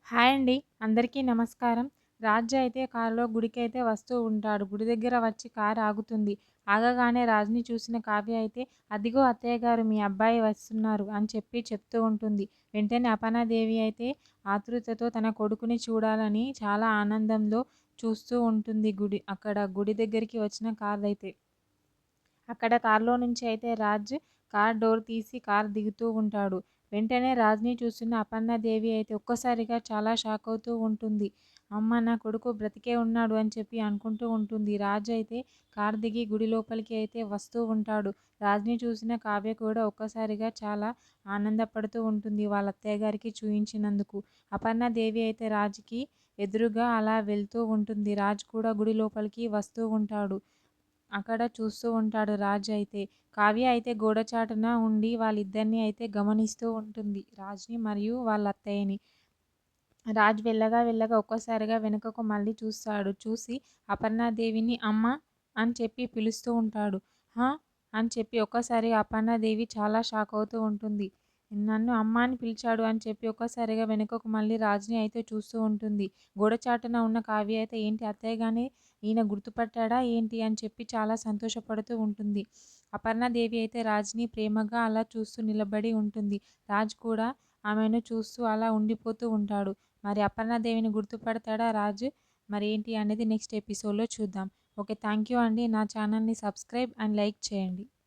Hi అండి. అందరికీ నమస్కారం. రాజు అయితే కారులో గుడికైతే వస్తూ ఉంటాడు. గుడి దగ్గర వచ్చి కారు ఆగుతుంది. ఆగగానే రాజుని చూసిన కావ్య అయితే "అదిగో అత్తయ్య గారు మీ అబ్బాయి వస్తున్నారు" అని చెప్తూ ఉంటుంది. వెంటనే అపర్ణాదేవి అయితే ఆతృతతో తన కొడుకుని చూడాలని చాలా ఆనందంలో చూస్తూ ఉంటుంది గుడి దగ్గరికి వచ్చిన కారుదైతే. అక్కడ కారులో నుంచి అయితే రాజ్ కార్ డోర్ తీసి కారు దిగుతూ ఉంటాడు. వెంటనే రాజ్‌ని చూస్తున్న అపర్ణాదేవి అయితే ఒక్కసారిగా చాలా షాక్ అవుతూ ఉంటుంది. అమ్మ! నా కొడుకు బ్రతికే ఉన్నాడు అని అనుకుంటూ ఉంటుంది. రాజ్ అయితే కారు దిగి గుడి లోపలికి అయితే వస్తూ ఉంటాడు. రాజ్‌ని చూసిన కావ్య కూడా ఒక్కసారిగా చాలా ఆనందపడుతూ ఉంటుంది వాళ్ళ అత్తయ్య గారికి చూయించినందుకు. అపర్ణాదేవి అయితే రాజ్‌కి ఎదురుగా అలా వెళ్తూ ఉంటుంది. రాజ్ కూడా గుడి లోపలికి వస్తూ ఉంటాడు. అక్కడ చూస్తూ ఉంటాడు రాజ్ అయితే. కావ్య అయితే గోడచాటున ఉండి వాళ్ళిద్దరిని అయితే గమనిస్తూ ఉంటుంది. రాజ్‌ని మరియు వాళ్ళ అత్తయ్యని. రాజ్ వెళ్ళగా ఒక్కసారిగా వెనుకకు మళ్ళీ చూస్తాడు. చూసి అపర్ణాదేవిని అమ్మా! అని పిలుస్తూ ఉంటాడు. హా! అని ఒక్కసారిగా అపర్ణాదేవి చాలా షాక్ అవుతూ ఉంటుంది. నన్ను అమ్మా అని పిలిచాడు అని ఒక్కసారిగా వెనుకకు మళ్ళీ రాజ్‌ని అయితే చూస్తూ ఉంటుంది. గోడచాటున ఉన్న కావ్య అయితే ఏంటి అత్తయ్య గాని ఈయన గుర్తుపట్టాడా ఏంటి అని చాలా సంతోషపడుతూ ఉంటుంది. అపర్ణాదేవి అయితే రాజ్‌ని ప్రేమగా అలా చూస్తూ నిలబడి ఉంటుంది. రాజ్ కూడా ఆమెను చూస్తూ అలా ఉండిపోతూ ఉంటాడు. మరి అపర్ణాదేవిని గుర్తుపడతాడా రాజు? మరి ఏంటి అనేది నెక్స్ట్ ఎపిసోడ్‌లో చూద్దాం. ఓకే. థ్యాంక్ యూ అండి. నా ఛానల్‌ని సబ్స్క్రైబ్ అండ్ లైక్ చేయండి.